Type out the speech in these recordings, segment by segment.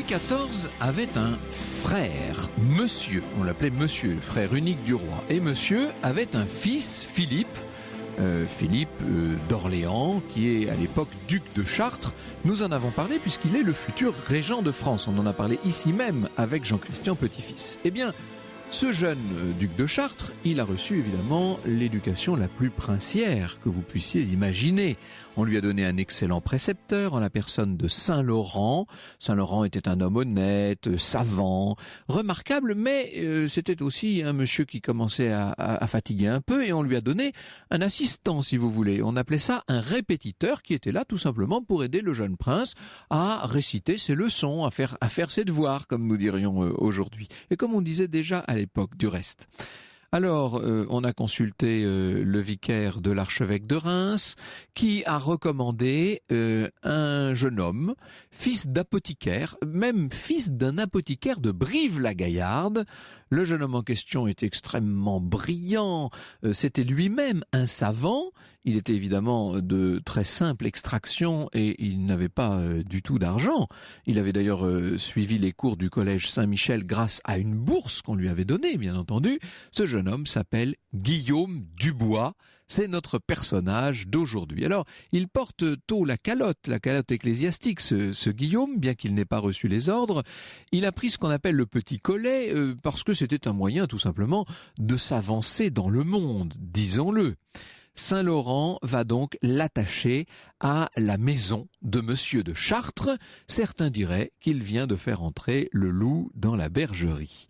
Louis XIV avait un frère, Monsieur, on l'appelait Monsieur, frère unique du roi. Et Monsieur avait un fils, Philippe, d'Orléans, qui est à l'époque duc de Chartres. Nous en avons parlé puisqu'il est le futur régent de France. On en a parlé ici même avec Jean-Christian Petit-Fils. Eh bien, ce jeune duc de Chartres, il a reçu évidemment l'éducation la plus princière que vous puissiez imaginer. On lui a donné un excellent précepteur en la personne de Saint Laurent. Saint Laurent était un homme honnête, savant, remarquable, mais c'était aussi un monsieur qui commençait à fatiguer un peu et on lui a donné un assistant, si vous voulez. On appelait ça un répétiteur qui était là tout simplement pour aider le jeune prince à réciter ses leçons, à faire ses devoirs, comme nous dirions aujourd'hui. Et comme on disait déjà à l'époque du reste. Alors, on a consulté le vicaire de l'archevêque de Reims, qui a recommandé un jeune homme, fils d'apothicaire, même fils d'un apothicaire de Brive-la-Gaillarde. Le jeune homme en question est extrêmement brillant, c'était lui-même un savant, il était évidemment de très simple extraction et il n'avait pas du tout d'argent. Il avait d'ailleurs suivi les cours du collège Saint-Michel grâce à une bourse qu'on lui avait donnée, bien entendu. Ce jeune homme s'appelle Guillaume Dubois. C'est notre personnage d'aujourd'hui. Alors, il porte tôt la calotte ecclésiastique, ce Guillaume, bien qu'il n'ait pas reçu les ordres. Il a pris ce qu'on appelle le petit collet, parce que c'était un moyen, tout simplement, de s'avancer dans le monde, disons-le. Saint Laurent va donc l'attacher à la maison de Monsieur de Chartres. Certains diraient qu'il vient de faire entrer le loup dans la bergerie.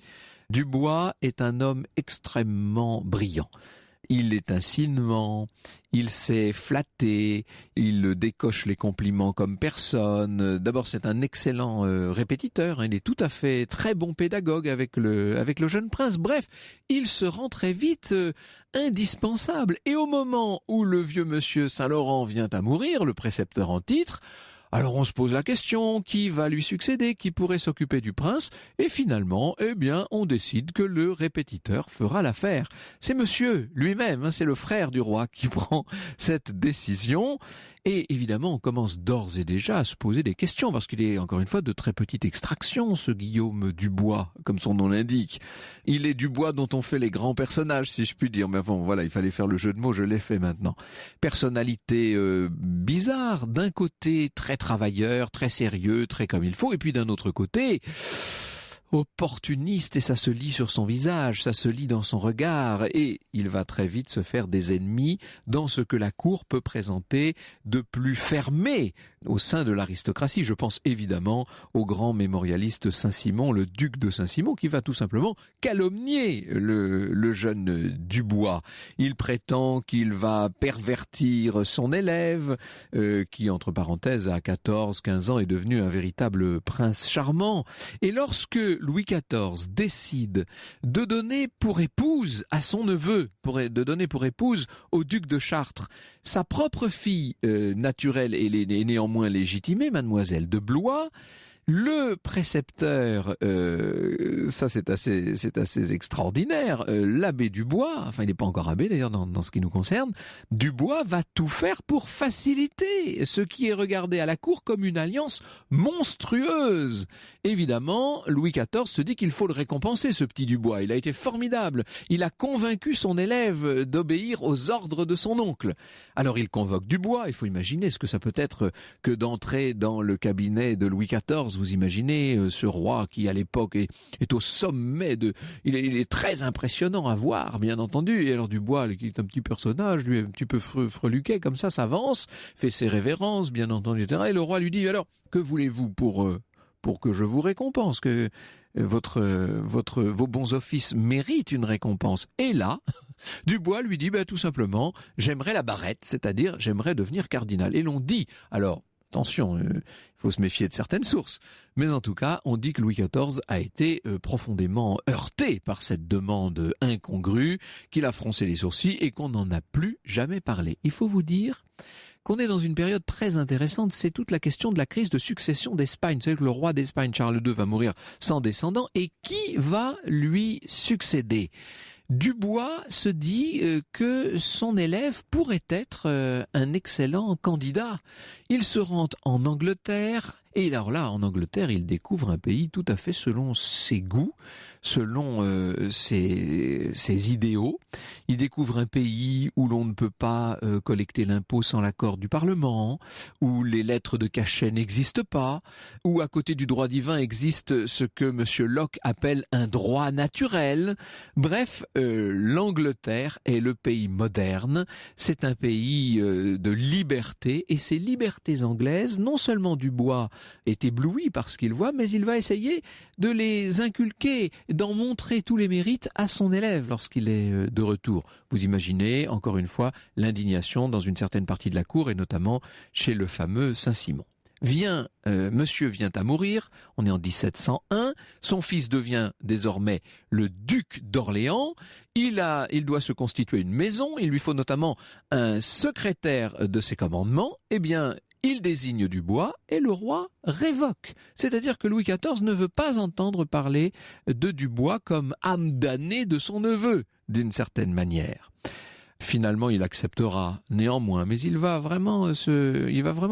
Dubois est un homme extrêmement brillant. Il est insinuant, il sait flatter, il décoche les compliments comme personne. D'abord, c'est un excellent répétiteur, il est tout à fait très bon pédagogue avec le jeune prince. Bref, il se rend très vite indispensable. Et au moment où le vieux monsieur Saint-Laurent vient à mourir, le précepteur en titre, alors on se pose la question, qui va lui succéder, qui pourrait s'occuper du prince? Et finalement, eh bien, on décide que le répétiteur fera l'affaire. C'est monsieur lui-même, c'est le frère du roi qui prend cette décision. Et évidemment, on commence d'ores et déjà à se poser des questions, parce qu'il est encore une fois de très petite extraction, ce Guillaume Dubois, comme son nom l'indique. Il est Dubois dont on fait les grands personnages, si je puis dire. Mais bon, voilà, il fallait faire le jeu de mots, je l'ai fait maintenant. Personnalité bizarre, d'un côté très travailleur, très sérieux, très comme il faut, et puis d'un autre côté opportuniste, et ça se lit sur son visage, ça se lit dans son regard, et il va très vite se faire des ennemis dans ce que la cour peut présenter de plus fermé au sein de l'aristocratie. Je pense évidemment au grand mémorialiste Saint-Simon, le duc de Saint-Simon, qui va tout simplement calomnier le jeune Dubois. Il prétend qu'il va pervertir son élève, qui entre parenthèses à 14-15 ans est devenu un véritable prince charmant. Et lorsque Louis XIV décide de donner pour épouse à son neveu, de donner pour épouse au duc de Chartres, sa propre fille naturelle et néanmoins légitimée, mademoiselle de Blois, le précepteur, ça c'est assez extraordinaire, l'abbé Dubois, enfin il n'est pas encore abbé d'ailleurs dans ce qui nous concerne, Dubois va tout faire pour faciliter ce qui est regardé à la cour comme une alliance monstrueuse. Évidemment, Louis XIV se dit qu'il faut le récompenser, ce petit Dubois, il a été formidable, il a convaincu son élève d'obéir aux ordres de son oncle. Alors il convoque Dubois, il faut imaginer ce que ça peut être que d'entrer dans le cabinet de Louis XIV. Vous imaginez ce roi qui à l'époque est au sommet il est très impressionnant à voir, bien entendu. Et alors Dubois, qui est un petit personnage, lui un petit peu freluquet comme ça, s'avance, fait ses révérences, bien entendu, etc. Et le roi lui dit, alors, que voulez-vous pour que je vous récompense, que vos bons offices méritent une récompense? Et là, Dubois lui dit, tout simplement, j'aimerais la barrette, c'est-à-dire j'aimerais devenir cardinal. Et l'on dit, alors, attention, il faut se méfier de certaines sources. Mais en tout cas, on dit que Louis XIV a été profondément heurté par cette demande incongrue, qu'il a froncé les sourcils et qu'on n'en a plus jamais parlé. Il faut vous dire qu'on est dans une période très intéressante, c'est toute la question de la crise de succession d'Espagne. Vous savez que le roi d'Espagne, Charles II, va mourir sans descendant, et qui va lui succéder? Dubois se dit que son élève pourrait être un excellent candidat. Il se rend en Angleterre, Et alors là, en Angleterre, il découvre un pays tout à fait selon ses goûts, selon ses idéaux. Il découvre un pays où l'on ne peut pas collecter l'impôt sans l'accord du Parlement, où les lettres de cachet n'existent pas, où à côté du droit divin existe ce que M. Locke appelle un droit naturel. Bref, l'Angleterre est le pays moderne. C'est un pays de liberté, et ces libertés anglaises, non seulement Dubois est ébloui par ce qu'il voit, mais il va essayer de les inculquer, d'en montrer tous les mérites à son élève lorsqu'il est de retour. Vous imaginez, encore une fois, l'indignation dans une certaine partie de la cour, et notamment chez le fameux Saint-Simon. Monsieur vient à mourir, on est en 1701, son fils devient désormais le duc d'Orléans, il doit se constituer une maison, il lui faut notamment un secrétaire de ses commandements, eh bien, il désigne Dubois et le roi révoque. C'est-à-dire que Louis XIV ne veut pas entendre parler de Dubois comme âme damnée de son neveu, d'une certaine manière. Finalement, il acceptera néanmoins, mais il va vraiment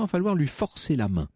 falloir lui forcer la main.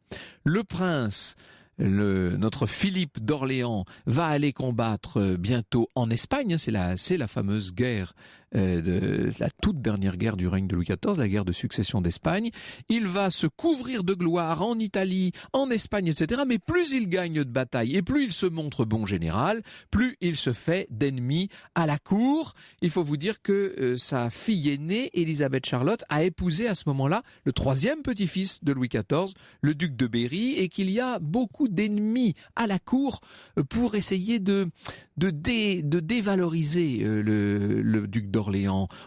Le prince, notre Philippe d'Orléans, va aller combattre bientôt en Espagne. C'est la fameuse guerre, la toute dernière guerre du règne de Louis XIV, la guerre de succession d'Espagne. Il va se couvrir de gloire en Italie, en Espagne, etc. Mais plus il gagne de batailles et plus il se montre bon général, plus il se fait d'ennemis à la cour. Il faut vous dire que sa fille aînée, Élisabeth Charlotte, a épousé à ce moment-là le troisième petit-fils de Louis XIV, le duc de Berry, et qu'il y a beaucoup d'ennemis à la cour pour essayer de dévaloriser le duc d'Orléans.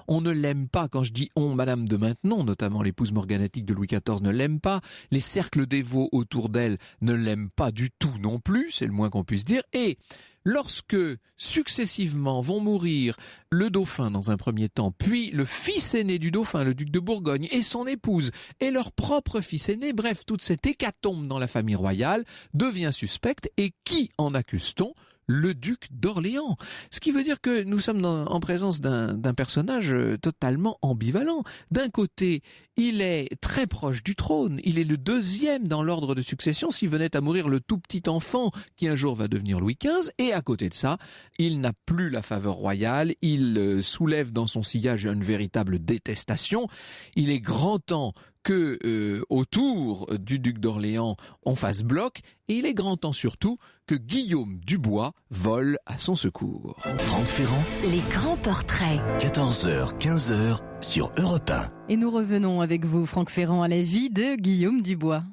On ne l'aime pas. Quand je dis on, Madame de Maintenon, notamment l'épouse morganatique de Louis XIV, ne l'aime pas. Les cercles dévots autour d'elle ne l'aiment pas du tout non plus, c'est le moins qu'on puisse dire. Et lorsque successivement vont mourir le dauphin dans un premier temps, puis le fils aîné du dauphin, le duc de Bourgogne, et son épouse, et leur propre fils aîné, bref, toute cette hécatombe dans la famille royale devient suspecte. Et qui en accuse-t-on ? Le duc d'Orléans. Ce qui veut dire que nous sommes en présence d'un personnage totalement ambivalent. D'un côté, il est très proche du trône, il est le deuxième dans l'ordre de succession s'il venait à mourir le tout petit enfant qui un jour va devenir Louis XV, et à côté de ça, il n'a plus la faveur royale, il soulève dans son sillage une véritable détestation. Il est grand temps que autour du duc d'Orléans on fasse bloc, et il est grand temps surtout que Guillaume Dubois vole à son secours. Franck Ferrand, les grands portraits. 14h, 15h sur Europe 1. Et nous revenons avec vous, Franck Ferrand, à la vie de Guillaume Dubois.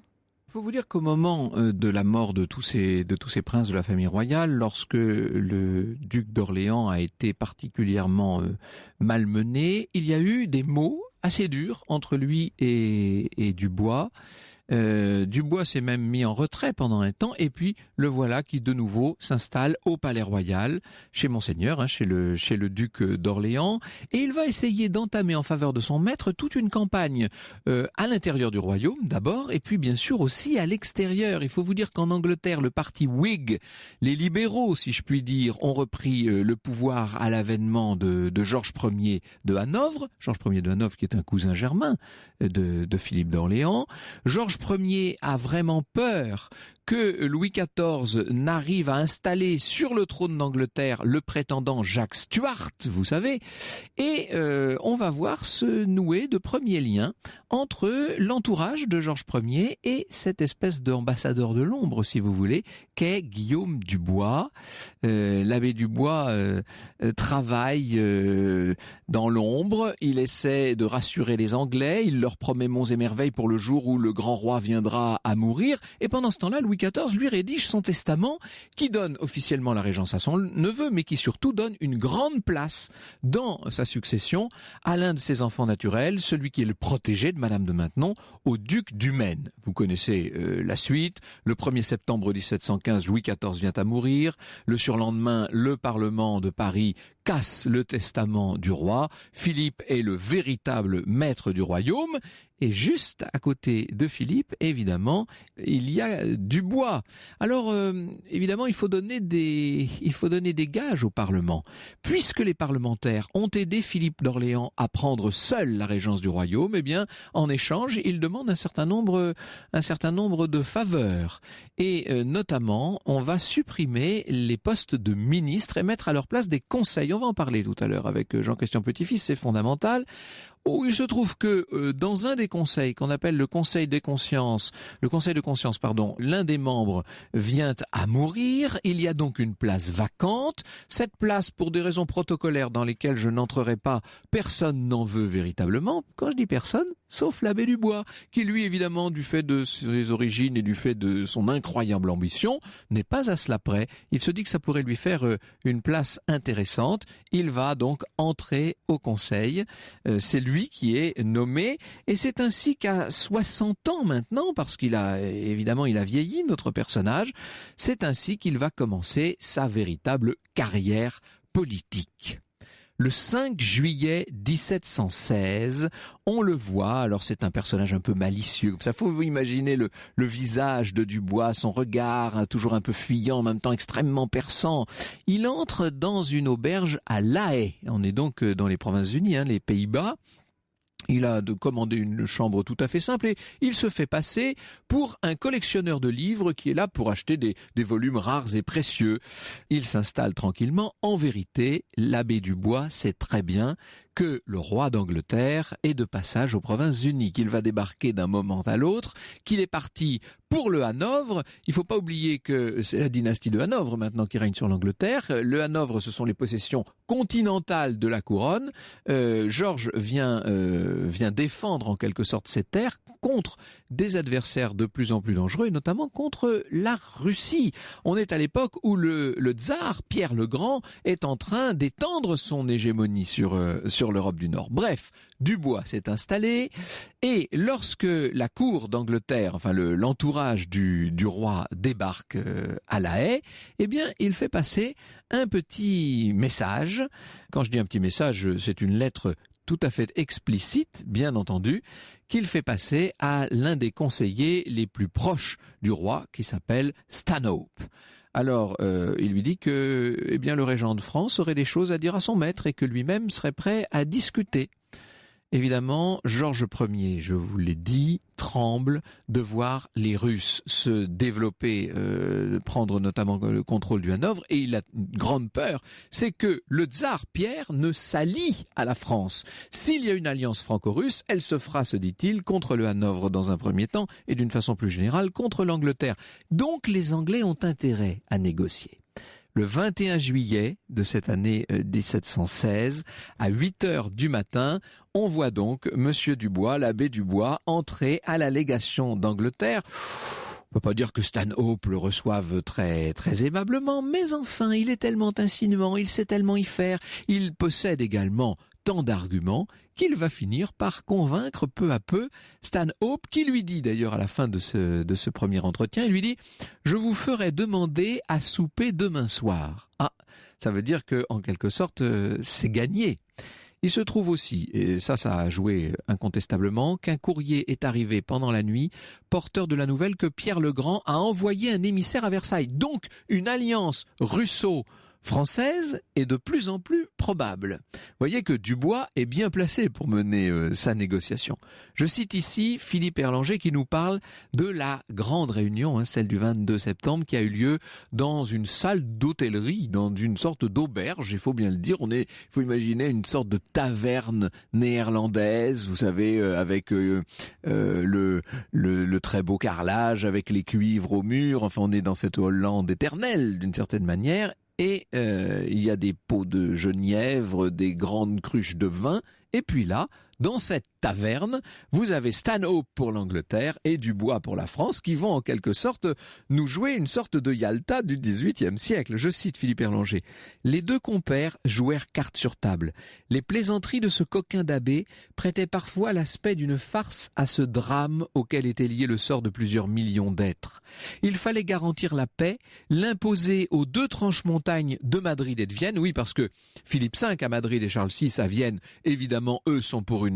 Il faut vous dire qu'au moment de la mort de tous ces princes de la famille royale, lorsque le duc d'Orléans a été particulièrement malmené, il y a eu des mots assez durs entre lui et Dubois. Dubois s'est même mis en retrait pendant un temps, et puis le voilà qui de nouveau s'installe au Palais Royal, chez Monseigneur, chez le duc d'Orléans, et il va essayer d'entamer en faveur de son maître toute une campagne à l'intérieur du royaume d'abord, et puis bien sûr aussi à l'extérieur. Il faut vous dire qu'en Angleterre, le parti Whig, les libéraux si je puis dire, ont repris le pouvoir à l'avènement de Georges Ier de Hanovre, Georges Ier de Hanovre qui est un cousin germain de Philippe d'Orléans. Georges Ier a vraiment peur que Louis XIV n'arrive à installer sur le trône d'Angleterre le prétendant Jacques Stuart, vous savez, et on va voir se nouer de premiers liens entre l'entourage de Georges Ier et cette espèce d'ambassadeur de l'ombre, si vous voulez, qu'est Guillaume Dubois. L'abbé Dubois travaille dans l'ombre, il essaie de rassurer les Anglais, il leur promet monts et merveilles pour le jour où le grand roi viendra à mourir, et pendant ce temps-là, Louis XIV lui rédige son testament qui donne officiellement la régence à son neveu, mais qui surtout donne une grande place dans sa succession à l'un de ses enfants naturels, celui qui est le protégé de Madame de Maintenon, au duc du Maine. Vous connaissez la suite. Le 1er septembre 1715, Louis XIV vient à mourir. Le surlendemain, le Parlement de Paris casse le testament du roi. Philippe est le véritable maître du royaume. Et juste à côté de Philippe, évidemment, il y a Dubois. Alors, évidemment, il faut donner des gages au Parlement. Puisque les parlementaires ont aidé Philippe d'Orléans à prendre seul la régence du royaume, eh bien, en échange, il demande un certain nombre de faveurs. Et notamment, on va supprimer les postes de ministres et mettre à leur place des conseils. On va en parler tout à l'heure avec Jean-Christian Petit-Fils, c'est fondamental. Oh, il se trouve que dans un des conseils qu'on appelle le conseil de conscience, l'un des membres vient à mourir, il y a donc une place vacante. Cette place, pour des raisons protocolaires dans lesquelles je n'entrerai pas, personne n'en veut véritablement. Quand je dis personne, sauf l'abbé Dubois, qui lui, évidemment, du fait de ses origines et du fait de son incroyable ambition, n'est pas à cela près. Il se dit que ça pourrait lui faire une place intéressante. Il va donc entrer au conseil. C'est lui qui est nommé, et c'est ainsi qu'à 60 ans maintenant, parce qu'il a vieilli, notre personnage, c'est ainsi qu'il va commencer sa véritable carrière politique. Le 5 juillet 1716, on le voit, alors c'est un personnage un peu malicieux, comme ça, faut vous imaginer le visage de Dubois, son regard toujours un peu fuyant, en même temps extrêmement perçant. Il entre dans une auberge à La Haye, on est donc dans les Provinces-Unies, les Pays-Bas. Il a commandé une chambre tout à fait simple et il se fait passer pour un collectionneur de livres qui est là pour acheter des volumes rares et précieux. Il s'installe tranquillement. En vérité, l'abbé Dubois sait très bien que le roi d'Angleterre est de passage aux Provinces-Unies, qu'il va débarquer d'un moment à l'autre, qu'il est parti pour le Hanovre. Il ne faut pas oublier que c'est la dynastie de Hanovre maintenant qui règne sur l'Angleterre. Le Hanovre, ce sont les possessions continentales de la couronne. Georges vient défendre en quelque sorte ces terres contre des adversaires de plus en plus dangereux, et notamment contre la Russie. On est à l'époque où le tsar, Pierre le Grand, est en train d'étendre son hégémonie sur l'Europe du Nord. Bref, Dubois s'est installé, et lorsque la cour d'Angleterre, enfin l'entourage du roi débarque à La Haye, eh bien, il fait passer un petit message. Quand je dis un petit message, c'est une lettre tout à fait explicite, bien entendu, qu'il fait passer à l'un des conseillers les plus proches du roi, qui s'appelle Stanhope. Alors, il lui dit que, le régent de France aurait des choses à dire à son maître et que lui-même serait prêt à discuter. Évidemment, Georges Ier, je vous l'ai dit, tremble de voir les Russes se développer, prendre notamment le contrôle du Hanovre, et il a une grande peur, c'est que le tsar Pierre ne s'allie à la France. S'il y a une alliance franco-russe, elle se fera, se dit-il, contre le Hanovre dans un premier temps, et d'une façon plus générale, contre l'Angleterre. Donc les Anglais ont intérêt à négocier. Le 21 juillet de cette année 1716, à 8 heures du matin, on voit donc Monsieur Dubois, l'abbé Dubois, entrer à la légation d'Angleterre. On ne peut pas dire que Stanhope le reçoive très, très aimablement, mais enfin, il est tellement insinuant, il sait tellement y faire, il possède également tant d'arguments qu'il va finir par convaincre peu à peu Stanhope, qui lui dit d'ailleurs à la fin de ce premier entretien, il lui dit « Je vous ferai demander à souper demain soir ». Ah, ça veut dire que en quelque sorte, c'est gagné. Il se trouve aussi, et ça a joué incontestablement, qu'un courrier est arrivé pendant la nuit, porteur de la nouvelle que Pierre le Grand a envoyé un émissaire à Versailles. Donc, une alliance russo-française est de plus en plus probable. Vous voyez que Dubois est bien placé pour mener sa négociation. Je cite ici Philippe Erlanger qui nous parle de la grande réunion, celle du 22 septembre, qui a eu lieu dans une salle d'hôtellerie, dans une sorte d'auberge, il faut bien le dire. Il faut imaginer une sorte de taverne néerlandaise, vous savez, avec le très beau carrelage, avec les cuivres au mur. Enfin, on est dans cette Hollande éternelle, d'une certaine manière. Et il y a des pots de genièvre, des grandes cruches de vin. Et puis là, Dans cette taverne, vous avez Stanhope pour l'Angleterre et Dubois pour la France qui vont en quelque sorte nous jouer une sorte de Yalta du XVIIIe siècle. Je cite Philippe Erlanger. Les deux compères jouèrent cartes sur table. Les plaisanteries de ce coquin d'abbé prêtaient parfois l'aspect d'une farce à ce drame auquel était lié le sort de plusieurs millions d'êtres. Il fallait garantir la paix, l'imposer aux deux tranches-montagnes de Madrid et de Vienne. Oui, parce que Philippe V à Madrid et Charles VI à Vienne, évidemment, eux sont pour une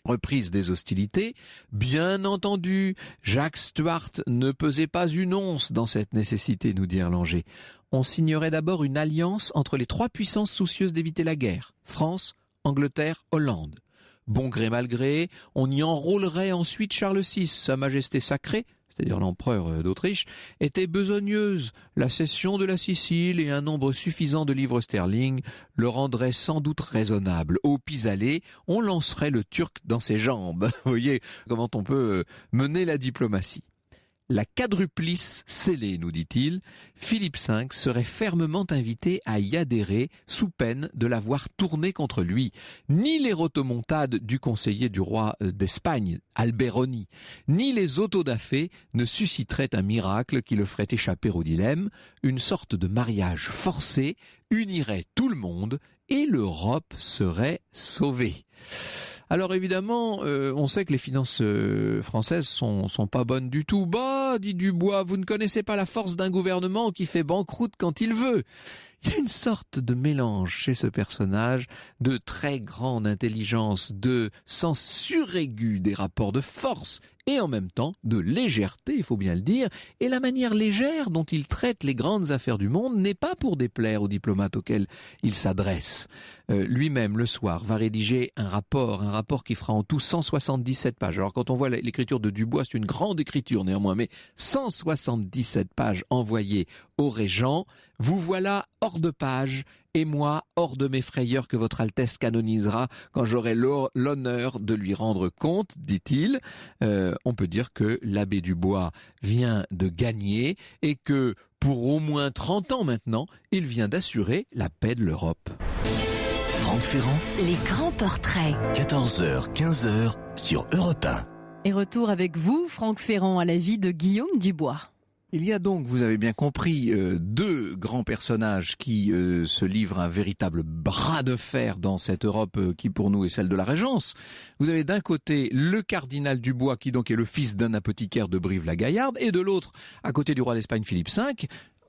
reprise des hostilités. Bien entendu, Jacques Stuart ne pesait pas une once dans cette nécessité, nous dit Erlanger. On signerait d'abord une alliance entre les trois puissances soucieuses d'éviter la guerre, France, Angleterre, Hollande. Bon gré mal gré, on y enrôlerait ensuite Charles VI, Sa Majesté sacrée, c'est-à-dire l'empereur d'Autriche, était besogneuse. La cession de la Sicile et un nombre suffisant de livres sterling le rendraient sans doute raisonnable. Au pis-aller, on lancerait le Turc dans ses jambes. Vous voyez comment on peut mener la diplomatie. La quadruplice scellée, nous dit-il, Philippe V serait fermement invité à y adhérer sous peine de la voir tourner contre lui. Ni les rotomontades du conseiller du roi d'Espagne, Alberoni, ni les autodafés ne susciteraient un miracle qui le ferait échapper au dilemme. Une sorte de mariage forcé unirait tout le monde et l'Europe serait sauvée. Alors évidemment, on sait que les finances françaises sont pas bonnes du tout. Bah, dit Dubois, vous ne connaissez pas la force d'un gouvernement qui fait banqueroute quand il veut. Il y a une sorte de mélange chez ce personnage de très grande intelligence, de sens suraigu des rapports de force et en même temps de légèreté, il faut bien le dire, et la manière légère dont il traite les grandes affaires du monde n'est pas pour déplaire aux diplomates auxquels il s'adresse. Lui-même, le soir, va rédiger un rapport qui fera en tout 177 pages. Alors quand on voit l'écriture de Dubois, c'est une grande écriture néanmoins, mais 177 pages envoyées au régent. Vous voilà hors de page, et moi hors de mes frayeurs que votre Altesse canonisera quand j'aurai l'honneur de lui rendre compte, dit-il. On peut dire que l'abbé Dubois vient de gagner et que pour au moins 30 ans maintenant, il vient d'assurer la paix de l'Europe. Franck Ferrand, Les grands portraits. 14h, 15h sur Europe 1. Et retour avec vous, Franck Ferrand, à la vie de Guillaume Dubois. Il y a donc, vous avez bien compris, deux grands personnages qui se livrent un véritable bras de fer dans cette Europe qui pour nous est celle de la Régence. Vous avez d'un côté le cardinal Dubois qui donc est le fils d'un apothicaire de Brive-la-Gaillarde et de l'autre, à côté du roi d'Espagne Philippe V,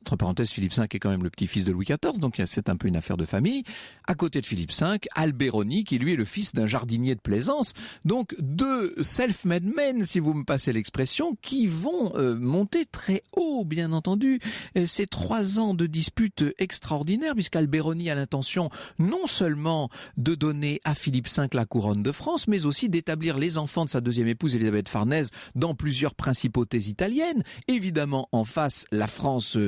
entre parenthèses, Philippe V est quand même le petit-fils de Louis XIV, donc c'est un peu une affaire de famille. À côté de Philippe V, Alberoni, qui lui est le fils d'un jardinier de Plaisance. Donc deux self-made men, si vous me passez l'expression, qui vont monter très haut, bien entendu. Ces 3 ans de dispute extraordinaires, puisqu'Alberoni a l'intention non seulement de donner à Philippe V la couronne de France, mais aussi d'établir les enfants de sa deuxième épouse, Élisabeth Farnèse, dans plusieurs principautés italiennes. Évidemment, en face, la France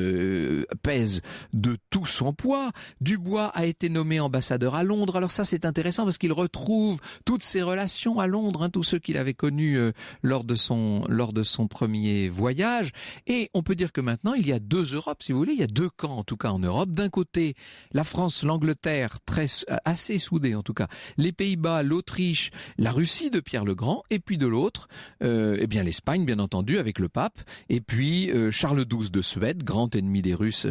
pèse de tout son poids. Dubois a été nommé ambassadeur à Londres. Alors ça, c'est intéressant parce qu'il retrouve toutes ses relations à Londres, tous ceux qu'il avait connus lors de son premier voyage. Et on peut dire que maintenant, il y a 2 Europes, si vous voulez. Il y a 2 camps, en tout cas, en Europe. D'un côté, la France, l'Angleterre, assez soudée, en tout cas. Les Pays-Bas, l'Autriche, la Russie de Pierre le Grand. Et puis de l'autre, eh bien l'Espagne, bien entendu, avec le pape. Et puis Charles XII de Suède, grand ennemi des Russes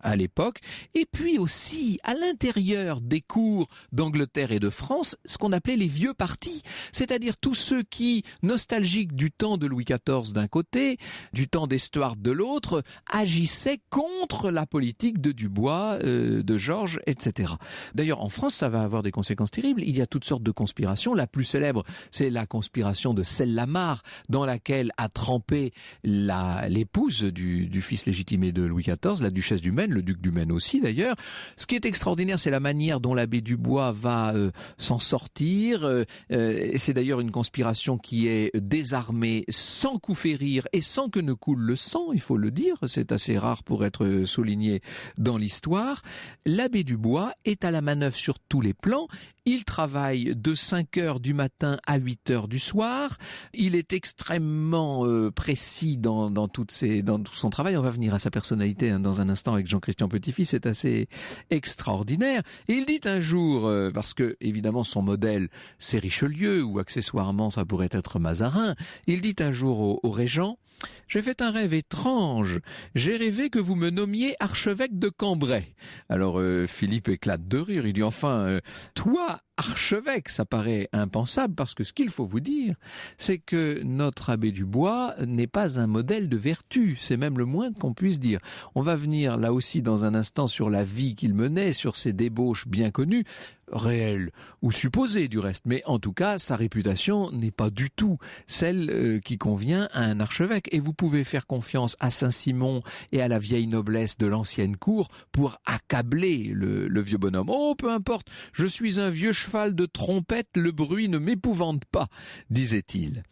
à l'époque, et puis aussi à l'intérieur des cours d'Angleterre et de France, ce qu'on appelait les vieux partis, c'est-à-dire tous ceux qui, nostalgiques du temps de Louis XIV d'un côté, du temps des Stuarts de l'autre, agissaient contre la politique de Dubois, de Georges, etc. D'ailleurs, en France, ça va avoir des conséquences terribles. Il y a toutes sortes de conspirations. La plus célèbre, c'est la conspiration de Celle-la-Mare, dans laquelle a trempé l'épouse du fils légitime de Louis XIV, la duchesse du Maine, le duc du Maine aussi d'ailleurs. Ce qui est extraordinaire, c'est la manière dont l'abbé Dubois va s'en sortir. C'est d'ailleurs une conspiration qui est désarmée sans coup férir et sans que ne coule le sang, il faut le dire. C'est assez rare pour être souligné dans l'histoire. L'abbé Dubois est à la manœuvre sur tous les plans Il travaille de 5 heures du matin à 8 heures du soir. Il est extrêmement précis dans tout son travail. On va venir à sa personnalité dans un instant avec Jean-Christian Petit-Fils. C'est assez extraordinaire. Et il dit un jour, parce que évidemment son modèle c'est Richelieu ou accessoirement ça pourrait être Mazarin, il dit un jour au régent: j'ai fait un rêve étrange. J'ai rêvé que vous me nommiez archevêque de Cambrai. Alors Philippe éclate de rire. Il dit: enfin, toi, archevêque, ça paraît impensable, parce que ce qu'il faut vous dire, c'est que notre abbé Dubois n'est pas un modèle de vertu. C'est même le moins qu'on puisse dire. On va venir là aussi dans un instant sur la vie qu'il menait, sur ses débauches bien connues, réelles ou supposées du reste, mais en tout cas sa réputation n'est pas du tout celle qui convient à un archevêque, et vous pouvez faire confiance à Saint-Simon et à la vieille noblesse de l'ancienne cour pour accabler le vieux bonhomme. Oh, peu importe, je suis un vieux cheval de trompette, le bruit ne m'épouvante pas, disait-il.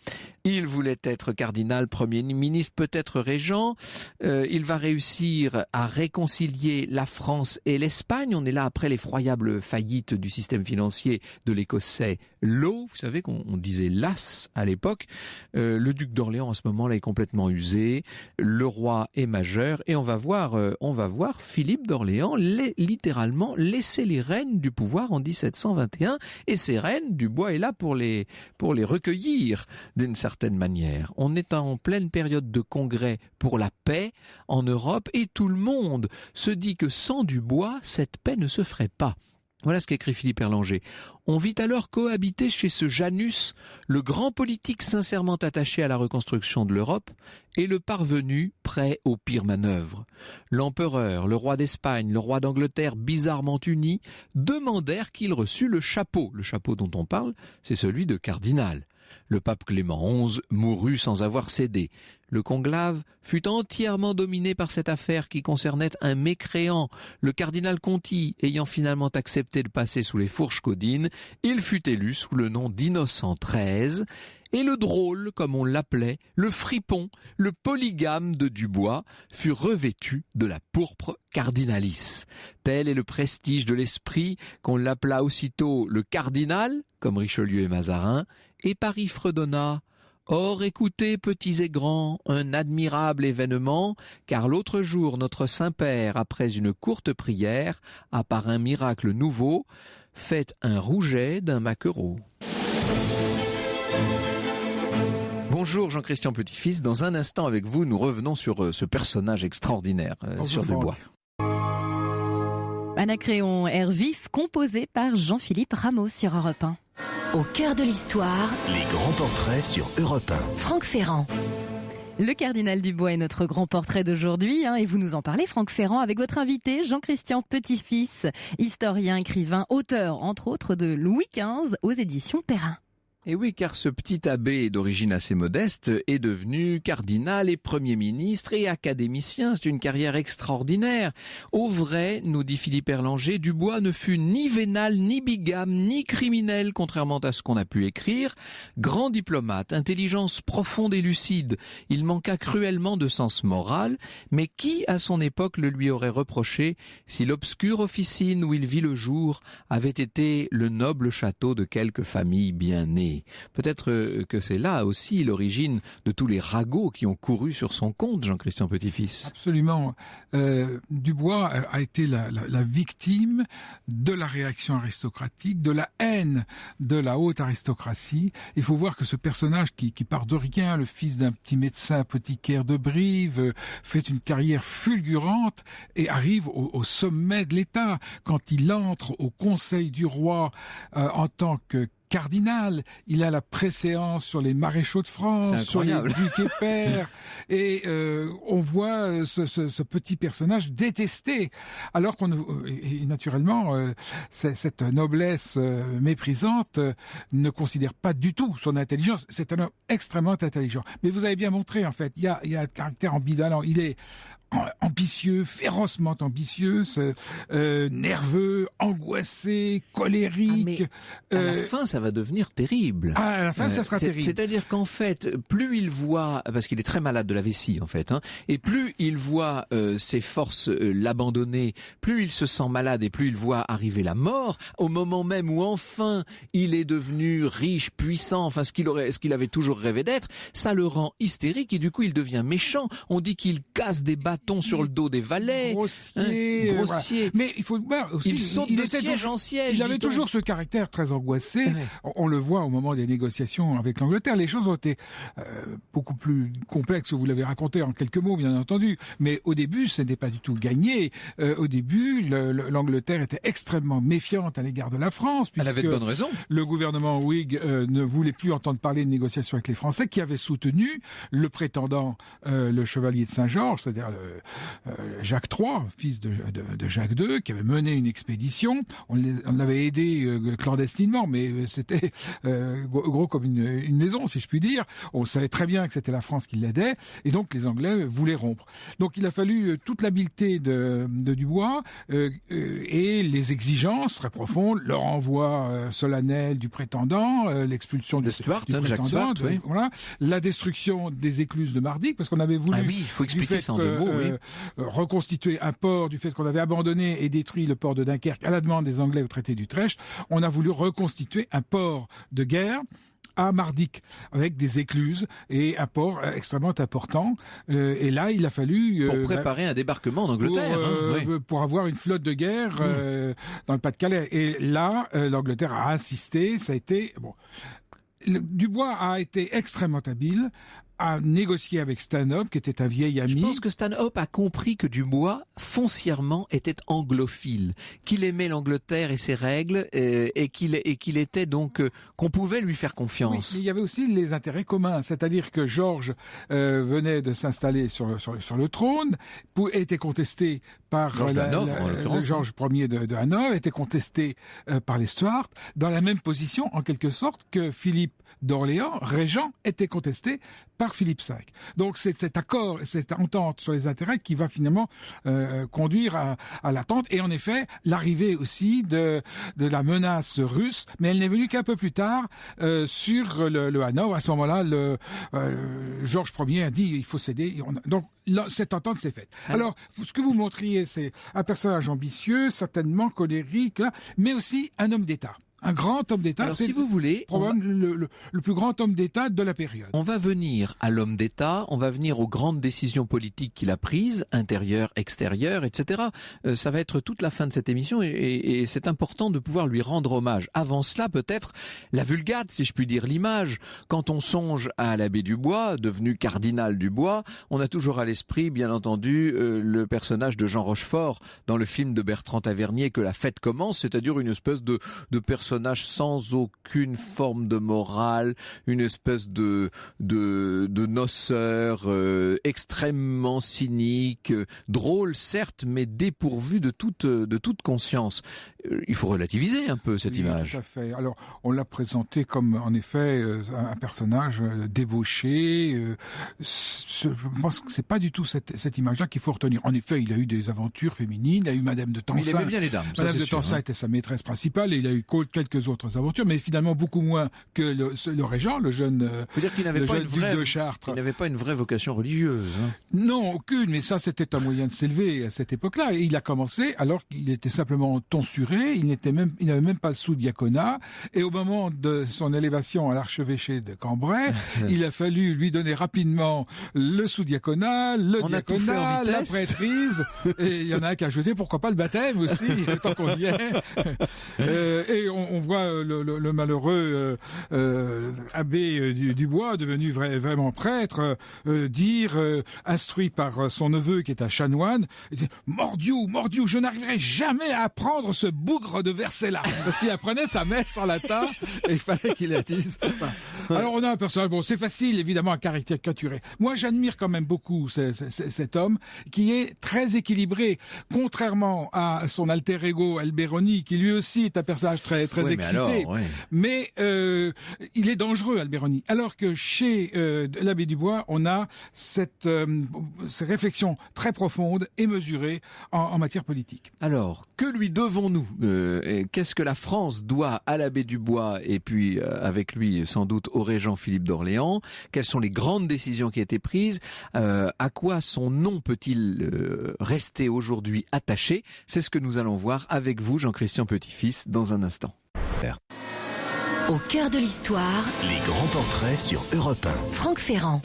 Il voulait être cardinal, premier ministre, peut-être régent. Il va réussir à réconcilier la France et l'Espagne. On est là après l'effroyable faillite du système financier de l'Écossais Law. Vous savez qu'on disait l'as à l'époque. Le duc d'Orléans à ce moment-là est complètement usé. Le roi est majeur et on va voir Philippe d'Orléans littéralement laisser les rênes du pouvoir en 1721, et ces rênes, Dubois est là pour les recueillir d'une certaine manière. On est en pleine période de congrès pour la paix en Europe et tout le monde se dit que sans Dubois, cette paix ne se ferait pas. Voilà ce qu'écrit Philippe Erlanger. On vit alors cohabiter chez ce Janus le grand politique sincèrement attaché à la reconstruction de l'Europe et le parvenu prêt aux pires manœuvres. L'empereur, le roi d'Espagne, le roi d'Angleterre bizarrement unis demandèrent qu'il reçût le chapeau. Le chapeau dont on parle, c'est celui de cardinal. Le pape Clément XI mourut sans avoir cédé. Le conclave fut entièrement dominé par cette affaire qui concernait un mécréant. Le cardinal Conti ayant finalement accepté de passer sous les fourches caudines, il fut élu sous le nom d'Innocent XIII. Et le drôle, comme on l'appelait, le fripon, le polygame de Dubois, fut revêtu de la pourpre cardinalis. Tel est le prestige de l'esprit qu'on l'appela aussitôt le cardinal, comme Richelieu et Mazarin, et Paris fredonna: or écoutez, petits et grands, un admirable événement, car l'autre jour notre Saint-Père, après une courte prière, a par un miracle nouveau, fait un rouget d'un maquereau. Bonjour Jean-Christian Petit-Fils, dans un instant avec vous, nous revenons sur ce personnage extraordinaire, sur Dubois. Anacréon, air vif, composé par Jean-Philippe Rameau sur Europe 1. Au cœur de l'histoire, Les grands portraits sur Europe 1. Franck Ferrand. Le cardinal Dubois est notre grand portrait d'aujourd'hui, et vous nous en parlez, Franck Ferrand, avec votre invité Jean-Christian Petit-Fils, historien, écrivain, auteur entre autres de Louis XV aux éditions Perrin. Et oui, car ce petit abbé d'origine assez modeste est devenu cardinal et Premier ministre et académicien. C'est une carrière extraordinaire. Au vrai, nous dit Philippe Erlanger, Dubois ne fut ni vénal, ni bigame, ni criminel, contrairement à ce qu'on a pu écrire. Grand diplomate, intelligence profonde et lucide, il manqua cruellement de sens moral, mais qui, à son époque, le lui aurait reproché si l'obscure officine où il vit le jour avait été le noble château de quelque famille bien née? Peut-être que c'est là aussi l'origine de tous les ragots qui ont couru sur son compte, Jean-Christian Petit-Fils. Absolument. Dubois a été la victime de la réaction aristocratique, de la haine de la haute aristocratie. Il faut voir que ce personnage qui part de rien, le fils d'un petit médecin apothicaire de Brive, fait une carrière fulgurante et arrive au sommet de l'État. Quand il entre au conseil du roi en tant que cardinal, il a la préséance sur les maréchaux de France, sur les ducs et pairs, et on voit ce petit personnage détesté, alors et naturellement, cette noblesse méprisante ne considère pas du tout son intelligence. C'est un homme extrêmement intelligent. Mais vous avez bien montré, en fait, il y a un caractère ambivalent. Il est ambitieux, ambitieux, férocement ambitieux, nerveux, angoissé, colérique. À la fin, ça va devenir terrible. À la fin, ça sera terrible. C'est-à-dire qu'en fait, plus il voit, parce qu'il est très malade de la vessie en fait, et plus il voit ses forces l'abandonner, plus il se sent malade et plus il voit arriver la mort, au moment même où enfin il est devenu riche, puissant, enfin ce qu'il avait toujours rêvé d'être, ça le rend hystérique et du coup il devient méchant. On dit qu'il casse des bâtons sur le dos des valets. Grossier. Grossier. Mais il faut voir aussi, il saute de siège en siège. Il avait toujours ce caractère très angoissé. Ouais. On le voit au moment des négociations avec l'Angleterre. Les choses ont été beaucoup plus complexes. Vous l'avez raconté en quelques mots, bien entendu. Mais au début, ce n'était pas du tout gagné. Au début, l'Angleterre était extrêmement méfiante à l'égard de la France. Elle avait de bonnes raisons. Le gouvernement Whig ne voulait plus entendre parler de négociations avec les Français, qui avaient soutenu le prétendant, le chevalier de Saint-Georges, c'est-à-dire Jacques III, fils de Jacques II, qui avait mené une expédition. On l'avait aidé clandestinement, mais c'était gros comme une maison, si je puis dire. On savait très bien que c'était la France qui l'aidait, et donc les Anglais voulaient rompre. Donc il a fallu toute l'habileté de Dubois et les exigences très profondes, le renvoi solennel du prétendant, l'expulsion du prétendant, Jacques Stuart, oui. Voilà, la destruction des écluses de Mardyck, parce qu'on avait voulu, il faut expliquer ça en 2 mots, reconstituer un port, du fait qu'on avait abandonné et détruit le port de Dunkerque à la demande des Anglais au traité d'Utrecht. On a voulu reconstituer un port de guerre à Mardyck, avec des écluses et un port extrêmement important. Et là, il a fallu... pour préparer un débarquement en Angleterre. Pour avoir une flotte de guerre dans le Pas-de-Calais. Et là, l'Angleterre a insisté, ça a été... Bon. Dubois a été extrêmement habile à négocier avec Stanhope, qui était un vieil ami. Je pense que Stanhope a compris que Dubois, foncièrement, était anglophile, qu'il aimait l'Angleterre et ses règles, et qu'il était donc qu'on pouvait lui faire confiance. Oui, mais il y avait aussi les intérêts communs, c'est-à-dire que Georges venait de s'installer sur le trône, était contesté par Georges Ier de Hanovre, était contesté par les Stuarts, dans la même position, en quelque sorte, que Philippe d'Orléans, régent, était contesté par Philippe V. Donc c'est cet accord, cette entente sur les intérêts qui va finalement conduire à l'attente. Et en effet, l'arrivée aussi de la menace russe, mais elle n'est venue qu'un peu plus tard sur le Hanovre. À ce moment-là, Georges Ier a dit il faut céder. Donc là, cette entente s'est faite. Alors, ce que vous montriez, c'est un personnage ambitieux, certainement colérique, mais aussi un homme d'État. Un grand homme d'État. Alors, si vous voulez, probablement le plus grand homme d'État de la période. On va venir à l'homme d'État, on va venir aux grandes décisions politiques qu'il a prises, intérieures, extérieures, etc. Ça va être toute la fin de cette émission et c'est important de pouvoir lui rendre hommage. Avant cela, peut-être, la Vulgate, si je puis dire, l'image. Quand on songe à l'abbé Dubois, devenu cardinal Dubois, on a toujours à l'esprit, bien entendu, le personnage de Jean Rochefort dans le film de Bertrand Tavernier, Que la fête commence, c'est-à-dire une espèce de personnage sans aucune forme de morale, une espèce de noceur extrêmement cynique, drôle certes, mais dépourvu de toute conscience. Il faut relativiser un peu cette image. Tout à fait. Alors, on l'a présenté comme, en effet, un personnage débauché. Je pense que c'est pas du tout cette image-là qu'il faut retenir. En effet, il a eu des aventures féminines, il a eu Madame de Tencin. Il aimait bien les dames, Madame de Tencin était sa maîtresse principale et il a eu quelques autres aventures, mais finalement beaucoup moins que le régent, le jeune. Faut dire qu'il n'avait pas de Chartres. Il n'avait pas une vraie vocation religieuse. Non, aucune. Mais ça, c'était un moyen de s'élever à cette époque-là. Et il a commencé alors qu'il était simplement tonsuré. Il n'avait même pas le sous-diaconat. Et au moment de son élévation à l'archevêché de Cambrai, il a fallu lui donner rapidement le sous-diaconat, le diaconat, la prêtrise. Et il y en a un qui a ajouté, pourquoi pas le baptême aussi, tant qu'on y est. Et on voit le malheureux abbé Dubois, devenu vraiment prêtre, dire, instruit par son neveu qui est un chanoine, Mordiou, je n'arriverai jamais à apprendre ce bougre de verset-là. Parce qu'il apprenait sa messe en latin et il fallait qu'il la dise. Alors on a un personnage, bon c'est facile évidemment à caricaturer. Moi j'admire quand même beaucoup cet homme qui est très équilibré, contrairement à son alter ego Alberoni, qui lui aussi est un personnage très excité. Mais il est dangereux Alberoni. Alors que chez l'abbé Dubois, on a cette réflexion très profonde et mesurée en matière politique. Alors, que lui devons-nous ? Qu'est-ce que la France doit à l'abbé Dubois et puis avec lui sans doute au régent Philippe d'Orléans ? Quelles sont les grandes décisions qui ont été prises ? À quoi son nom peut-il rester aujourd'hui attaché ? C'est ce que nous allons voir avec vous, Jean-Christian Petit-Fils, dans un instant. Au cœur de l'histoire, Les grands portraits sur Europe 1. Franck Ferrand.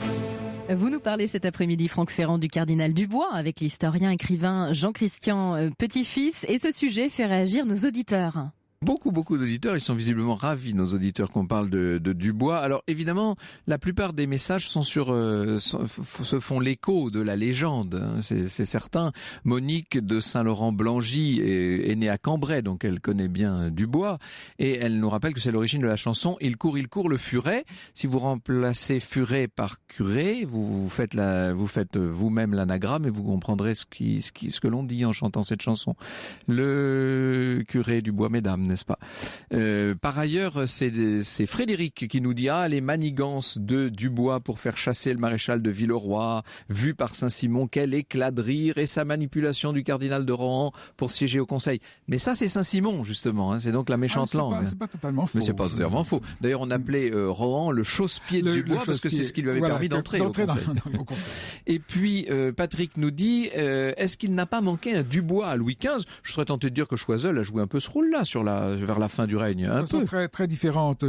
Vous nous parlez cet après-midi, Franck Ferrand, du cardinal Dubois, avec l'historien écrivain Jean-Christian Petit-Fils. Et ce sujet fait réagir nos auditeurs. Beaucoup d'auditeurs, ils sont visiblement ravis, nos auditeurs, qu'on parle de Dubois. Alors évidemment, la plupart des messages sont se font l'écho de la légende, hein, c'est certain. Monique de Saint-Laurent-Blangy est née à Cambrai, donc elle connaît bien Dubois, et elle nous rappelle que c'est l'origine de la chanson « Il court le furet ». Si vous remplacez furet par curé, vous faites vous-même l'anagramme et vous comprendrez ce que l'on dit en chantant cette chanson. Le curé Dubois, mesdames, n'est-ce pas ? Par ailleurs, c'est Frédéric qui nous dit les manigances de Dubois pour faire chasser le maréchal de Villeroy, vu par Saint-Simon, quel éclat de rire, et sa manipulation du cardinal de Rohan pour siéger au conseil. Mais ça, c'est Saint-Simon, justement, hein, c'est donc la méchante langue. C'est pas totalement faux. Mais c'est pas totalement faux. D'ailleurs, on appelait Rohan le chausse-pied de Dubois parce que c'est ce qui lui avait permis d'entrer au conseil. Et puis, Patrick nous dit, est-ce qu'il n'a pas manqué un Dubois à Louis XV ? Je serais tenté de dire que Choiseul a joué un peu ce rôle-là vers la fin du règne. Un peu. Très, très différentes.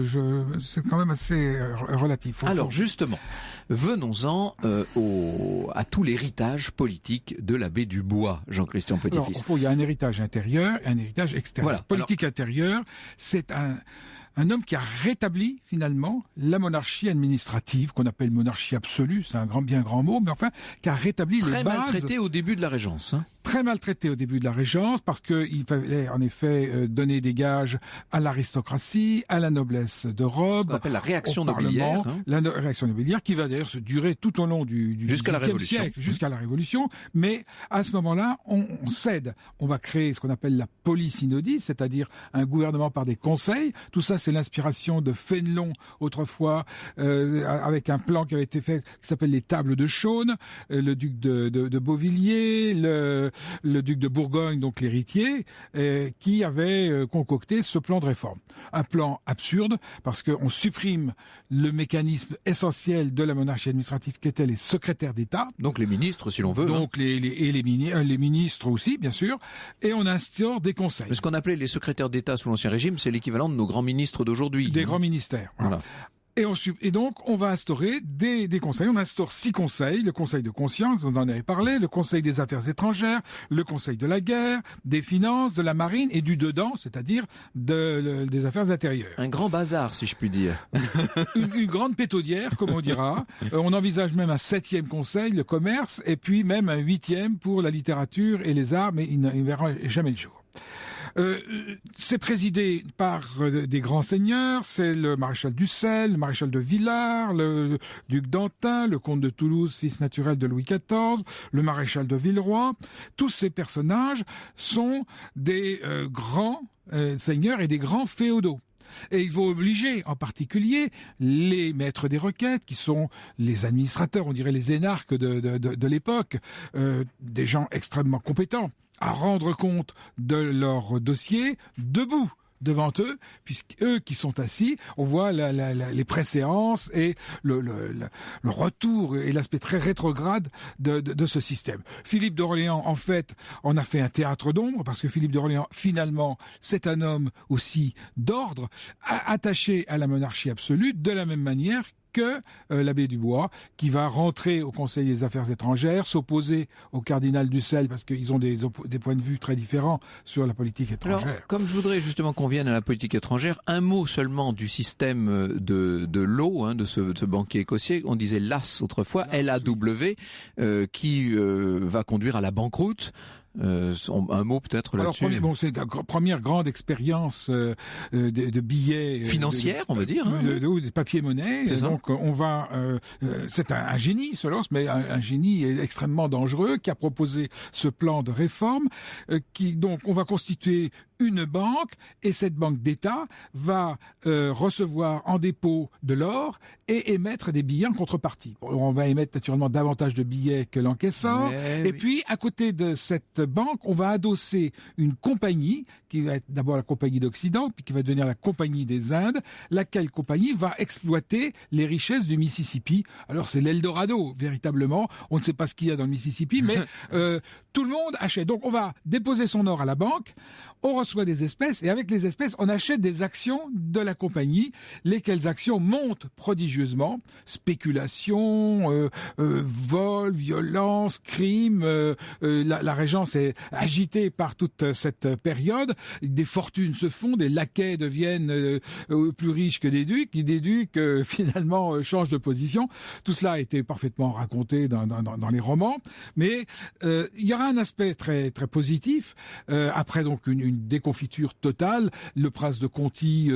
C'est quand même assez relatif. Alors justement, venons-en à tout l'héritage politique de l'abbé Dubois, Jean-Christian Petit-Fils. Il y a un héritage intérieur et un héritage extérieur. Voilà. Politique intérieure, c'est un homme qui a rétabli finalement la monarchie administrative, qu'on appelle monarchie absolue, c'est un bien grand mot, mais enfin, qui a rétabli les bases. Très maltraité au début de la Régence. Hein. Très maltraité au début de la Régence, parce qu'il fallait en effet donner des gages à l'aristocratie, à la noblesse de robe. Ce qu'on appelle la réaction nobiliaire. Hein. La réaction nobiliaire, qui va d'ailleurs se durer tout au long du jusqu'à la Révolution. Siècle, jusqu'à la Révolution. Mais à ce moment-là, on cède. On va créer ce qu'on appelle la polysynodie, c'est-à-dire un gouvernement par des conseils. Tout ça, c'est l'inspiration de Fénelon, autrefois, avec un plan qui avait été fait, qui s'appelle les Tables de Chaulnes, le duc de Beauvilliers, le duc de Bourgogne, donc l'héritier, qui avait concocté ce plan de réforme. Un plan absurde, parce qu'on supprime le mécanisme essentiel de la monarchie administrative, qui étaient les secrétaires d'État. Donc les ministres, si l'on veut. Donc les ministres aussi, bien sûr. Et on instaure des conseils. Mais ce qu'on appelait les secrétaires d'État sous l'Ancien Régime, c'est l'équivalent de nos grands ministres d'aujourd'hui. Des grands ministères. Voilà. Et donc, on va instaurer des conseils. On instaure 6 conseils. Le conseil de conscience, on en avait parlé, le conseil des affaires étrangères, le conseil de la guerre, des finances, de la marine et du dedans, c'est-à-dire des affaires intérieures. Un grand bazar, si je puis dire. une grande pétaudière, comme on dira. On envisage même un 7e conseil, le commerce, et puis même un 8e pour la littérature et les arts, mais il ne verra jamais le jour. C'est présidé par des grands seigneurs, c'est le maréchal d'Ussel, le maréchal de Villars, le duc d'Antin, le comte de Toulouse, fils naturel de Louis XIV, le maréchal de Villeroy. Tous ces personnages sont des grands seigneurs et des grands féodaux. Et il faut obliger, en particulier, les maîtres des requêtes, qui sont les administrateurs, on dirait les énarques de l'époque, des gens extrêmement compétents, à rendre compte de leur dossier debout devant eux, puisqu'eux qui sont assis, on voit les préséances et le retour et l'aspect très rétrograde de ce système. Philippe d'Orléans, en fait, en a fait un théâtre d'ombre, parce que Philippe d'Orléans, finalement, c'est un homme aussi d'ordre, attaché à la monarchie absolue, de la même manière que l'abbé Dubois, qui va rentrer au Conseil des Affaires étrangères, s'opposer au cardinal d'Ussel, parce qu'ils ont des points de vue très différents sur la politique étrangère. Alors, comme je voudrais justement qu'on vienne à la politique étrangère, un mot seulement du système de l'eau, hein, de ce banquier écossais, on disait LAS autrefois, LAW, qui va conduire à la banqueroute. Un mot peut-être Alors, là-dessus. c'est la première grande expérience de billets financière, on va dire, ou des papiers-monnaie. Donc on va, c'est un génie, Soros, mais un génie extrêmement dangereux qui a proposé ce plan de réforme. Donc on va constituer une banque, et cette banque d'État va recevoir en dépôt de l'or et émettre des billets en contrepartie. On va émettre naturellement davantage de billets que l'encaisseur. Puis, à côté de cette banque, on va adosser une compagnie, qui va être d'abord la compagnie d'Occident, puis qui va devenir la compagnie des Indes, laquelle compagnie va exploiter les richesses du Mississippi. Alors, c'est l'Eldorado, véritablement. On ne sait pas ce qu'il y a dans le Mississippi, mais tout le monde achète. Donc, on va déposer son or à la banque, on reçoit des espèces, et avec les espèces, on achète des actions de la compagnie, lesquelles actions montent prodigieusement. Spéculation, vol, violence, crime. La régence est agitée par toute cette période. Des fortunes se font, des laquais deviennent plus riches que des ducs finalement changent de position. Tout cela a été parfaitement raconté dans les romans, mais il y aura un aspect très très positif. Après donc une déconfiture totale, le prince de Conti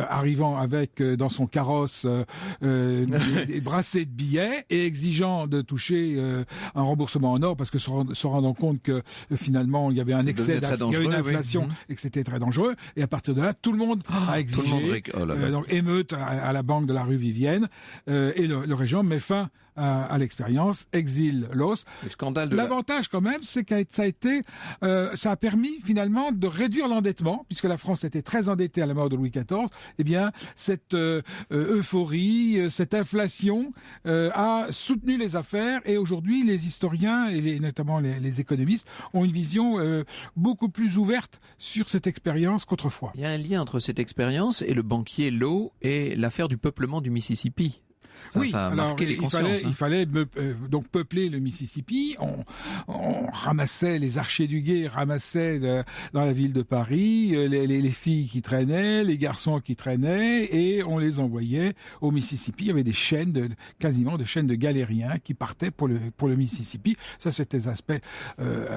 arrivant avec dans son carrosse des brassées de billets et exigeant de toucher un remboursement en or, parce que se rendant compte que finalement il y avait un excès, il y avait une inflation, et que c'était très dangereux. Et à partir de là, tout le monde a exigé. Donc émeute à la banque de la rue Vivienne, et le régent met fin à l'expérience, exile l'os. L'avantage quand même, c'est que ça a permis finalement de réduire l'endettement, puisque la France était très endettée à la mort de Louis XIV. Eh bien, cette euphorie, cette inflation a soutenu les affaires, et aujourd'hui, les historiens et notamment les économistes ont une vision beaucoup plus ouverte sur cette expérience qu'autrefois. Il y a un lien entre cette expérience et le banquier Low et l'affaire du peuplement du Mississippi. Ça a marqué les consciences. Il fallait donc peupler le Mississippi. On ramassait les archers du guet, ramassaient dans la ville de Paris les filles qui traînaient, les garçons qui traînaient, et on les envoyait au Mississippi. Il y avait des chaînes, quasiment des chaînes de galériens qui partaient pour le Mississippi. Ça, c'était des aspects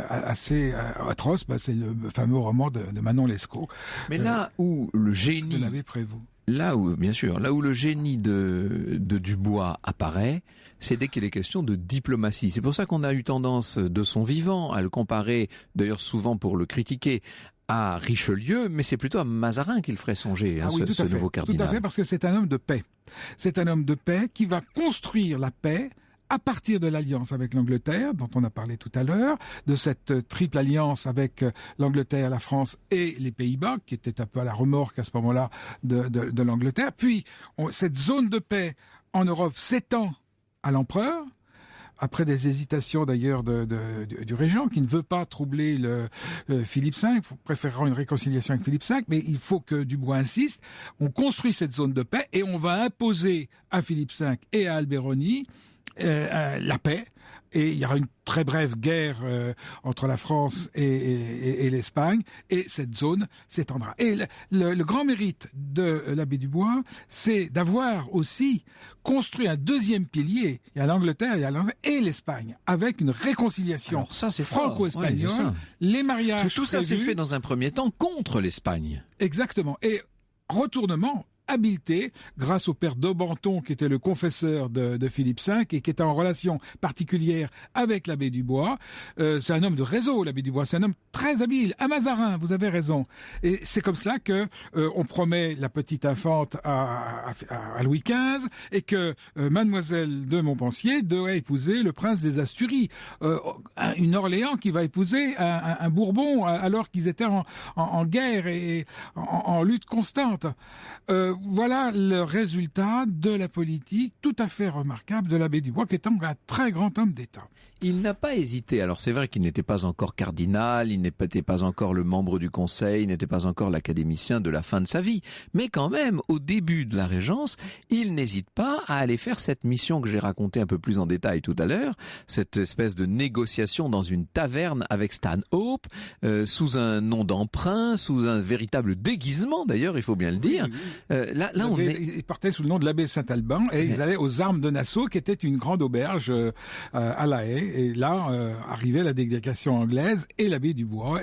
assez atroces. C'est le fameux roman de Manon Lescaut. Mais là où le génie de l'abbé Prévost. Là où le génie de Dubois apparaît, c'est dès qu'il est question de diplomatie. C'est pour ça qu'on a eu tendance, de son vivant, à le comparer, d'ailleurs souvent pour le critiquer, à Richelieu, mais c'est plutôt à Mazarin qu'il ferait songer, ce nouveau cardinal. Tout à fait, parce que c'est un homme de paix. C'est un homme de paix qui va construire la paix à partir de l'alliance avec l'Angleterre, dont on a parlé tout à l'heure, de cette triple alliance avec l'Angleterre, la France et les Pays-Bas, qui était un peu à la remorque à ce moment-là de l'Angleterre. Puis, cette zone de paix en Europe s'étend à l'empereur, après des hésitations d'ailleurs du régent, qui ne veut pas troubler Philippe V, préférant une réconciliation avec Philippe V, mais il faut que Dubois insiste. On construit cette zone de paix et on va imposer à Philippe V et à Alberoni la paix, et il y aura une très brève guerre entre la France et l'Espagne, et cette zone s'étendra. Et le grand mérite de l'abbé Dubois, c'est d'avoir aussi construit un deuxième pilier. Il y a l'Angleterre, et l'Espagne, avec une réconciliation franco-espagnole, les mariages. Tout ça s'est fait dans un premier temps contre l'Espagne. Exactement. Et retournement, habileté, grâce au père d'Aubenton, qui était le confesseur de Philippe V et qui était en relation particulière avec l'abbé Dubois. C'est un homme de réseau, l'abbé Dubois. C'est un homme très habile. À Mazarin, vous avez raison. Et c'est comme cela que on promet la petite infante à Louis XV, et que mademoiselle de Montpensier doit épouser le prince des Asturies. Une Orléans qui va épouser un Bourbon, alors qu'ils étaient en guerre et en lutte constante. Voilà le résultat de la politique tout à fait remarquable de l'abbé Dubois, qui est un très grand homme d'État. Il n'a pas hésité. Alors c'est vrai qu'il n'était pas encore cardinal, il n'était pas encore le membre du conseil, il n'était pas encore l'académicien de la fin de sa vie. Mais quand même, au début de la Régence, il n'hésite pas à aller faire cette mission que j'ai racontée un peu plus en détail tout à l'heure, cette espèce de négociation dans une taverne avec Stanhope, sous un nom d'emprunt, sous un véritable déguisement d'ailleurs, il faut bien le dire. Là, ils partaient sous le nom de l'abbé Saint-Alban, et ils allaient aux Armes de Nassau, qui était une grande auberge à La Haye, Et là, arrivait la délégation anglaise et l'abbé Dubois.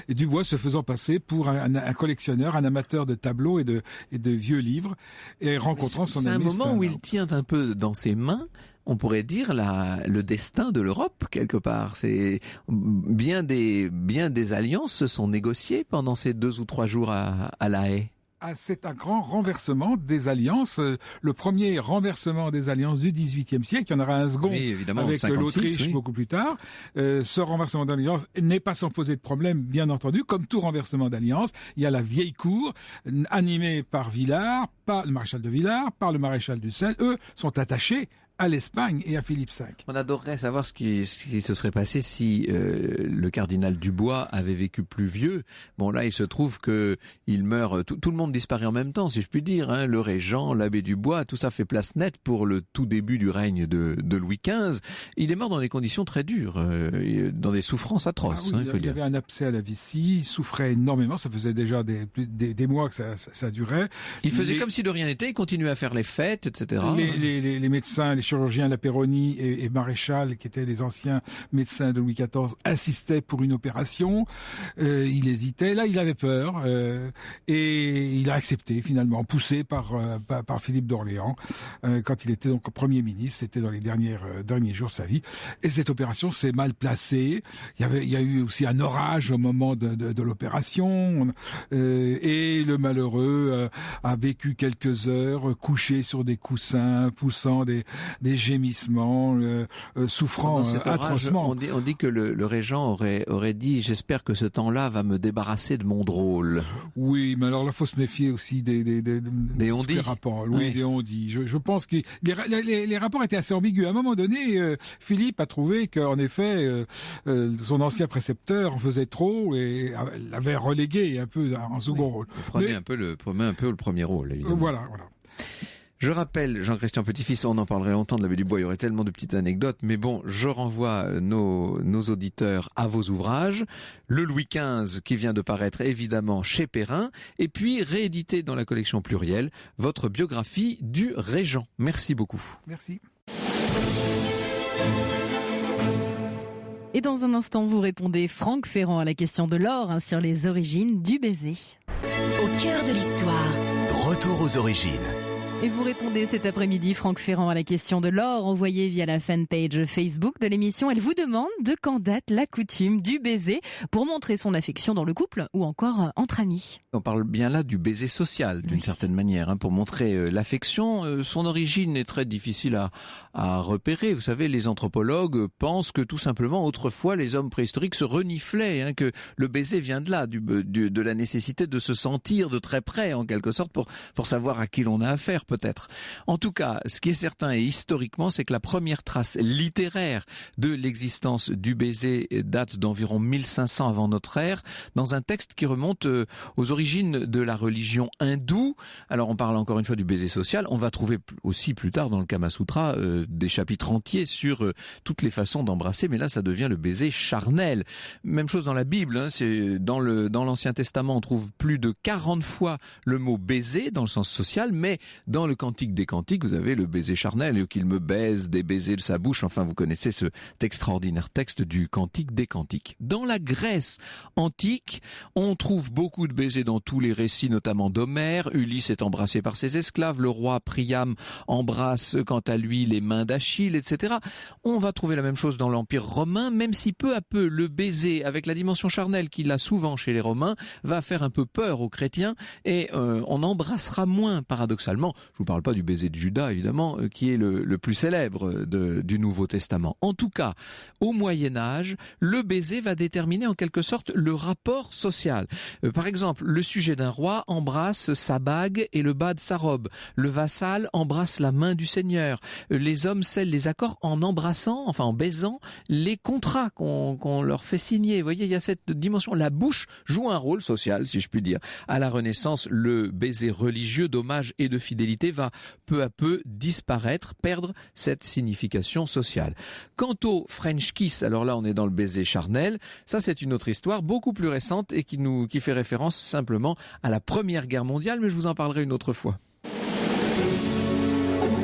Et Dubois se faisant passer pour un collectionneur, un amateur de tableaux et de vieux livres, et rencontrant son ami. C'est un moment où Stendhal. il tient un peu dans ses mains, on pourrait dire, le destin de l'Europe, quelque part. C'est bien des alliances se sont négociées pendant ces 2 ou 3 jours à La Haye. Ah, c'est un grand renversement des alliances, le premier renversement des alliances du XVIIIe siècle. Il y en aura un second Oui, évidemment, avec 56, l'Autriche oui. beaucoup plus tard. Ce renversement d'alliance n'est pas sans poser de problème, bien entendu. Comme tout renversement d'alliance, il y a la vieille cour, animée par Villars, par le maréchal de Villars, par le maréchal du Selle. Eux sont attachés à l'Espagne et à Philippe V. On adorerait savoir ce qui se serait passé si le cardinal Dubois avait vécu plus vieux. Bon, là, il se trouve que il meurt, tout le monde disparaît en même temps, si je puis dire. Hein. Le régent, l'abbé Dubois, tout ça fait place nette pour le tout début du règne de Louis XV. Il est mort dans des conditions très dures, dans des souffrances atroces. Ah oui, il faut il dire. avait un abcès à la vessie, il souffrait énormément, ça faisait déjà des mois que ça durait. Il faisait comme si de rien n'était, il continuait à faire les fêtes, etc. Les médecins, les chirurgiens Lapéronie et Maréchal, qui étaient les anciens médecins de Louis XIV, insistaient pour une opération. Il hésitait. Là, il avait peur et il a accepté finalement, poussé par Philippe d'Orléans quand il était donc Premier ministre. C'était dans les derniers jours de sa vie. Et cette opération s'est mal placée. Il y a eu aussi un orage au moment de l'opération et le malheureux a vécu quelques heures couché sur des coussins, poussant des gémissements, souffrant atrocement. On dit que le régent aurait dit « J'espère que ce temps-là va me débarrasser de mon drôle ». Oui, mais alors là, faut se méfier aussi des on-dit. rapports. Oui, des on-dit. Je pense que les rapports étaient assez ambigus. À un moment donné, Philippe a trouvé qu'en effet, son ancien précepteur en faisait trop et l'avait relégué un peu en second rôle. Prenez un peu le premier rôle, évidemment. Voilà. Je rappelle, Jean-Christian Petit-Fils, on en parlerait longtemps de l'abbé Dubois, il y aurait tellement de petites anecdotes, mais bon, je renvoie nos auditeurs à vos ouvrages. Le Louis XV qui vient de paraître évidemment chez Perrin, et puis réédité dans la collection Pluriel, votre biographie du Régent. Merci beaucoup. Merci. Et dans un instant, vous répondez Franck Ferrand à la question de Laure sur les origines du baiser. Au cœur de l'histoire. Retour aux origines. Et vous répondez cet après-midi, Franck Ferrand, à la question de Laure, envoyée via la fanpage Facebook de l'émission. Elle vous demande de quand date la coutume du baiser pour montrer son affection dans le couple ou encore entre amis. On parle bien là du baiser social, d'une certaine manière, pour montrer l'affection. Son origine est très difficile à repérer. Vous savez, les anthropologues pensent que tout simplement, autrefois, les hommes préhistoriques se reniflaient, que le baiser vient de là, de la nécessité de se sentir de très près, en quelque sorte, pour savoir à qui l'on a affaire, peut-être. En tout cas, ce qui est certain et historiquement, c'est que la première trace littéraire de l'existence du baiser date d'environ 1500 avant notre ère, dans un texte qui remonte aux origines de la religion hindoue. Alors on parle encore une fois du baiser social. On va trouver aussi plus tard dans le Kama Sutra des chapitres entiers sur toutes les façons d'embrasser, mais là ça devient le baiser charnel. Même chose dans la Bible, c'est dans l'Ancien Testament, on trouve plus de 40 fois le mot baiser dans le sens social, mais dans le Cantique des Cantiques, vous avez le baiser charnel, qu'il me baise des baisers de sa bouche. Enfin, vous connaissez cet extraordinaire texte du Cantique des Cantiques. Dans la Grèce antique, on trouve beaucoup de baisers dans tous les récits, notamment d'Homère. Ulysse est embrassé par ses esclaves, le roi Priam embrasse quant à lui les mains d'Achille, etc. On va trouver la même chose dans l'Empire romain, même si peu à peu le baiser, avec la dimension charnelle qu'il a souvent chez les Romains, va faire un peu peur aux chrétiens et on embrassera moins, paradoxalement. Je vous parle pas du baiser de Judas, évidemment, qui est le plus célèbre du Nouveau Testament. En tout cas, au Moyen-Âge, le baiser va déterminer en quelque sorte le rapport social. Par exemple, le sujet d'un roi embrasse sa bague et le bas de sa robe. Le vassal embrasse la main du seigneur. Les hommes scellent les accords en en baisant les contrats qu'on leur fait signer. Vous voyez, il y a cette dimension. La bouche joue un rôle social, si je puis dire. À la Renaissance, le baiser religieux d'hommage et de fidélité va peu à peu disparaître, perdre cette signification sociale. Quant au French kiss, alors là on est dans le baiser charnel, ça c'est une autre histoire beaucoup plus récente et qui fait référence simplement à la Première Guerre mondiale, mais je vous en parlerai une autre fois.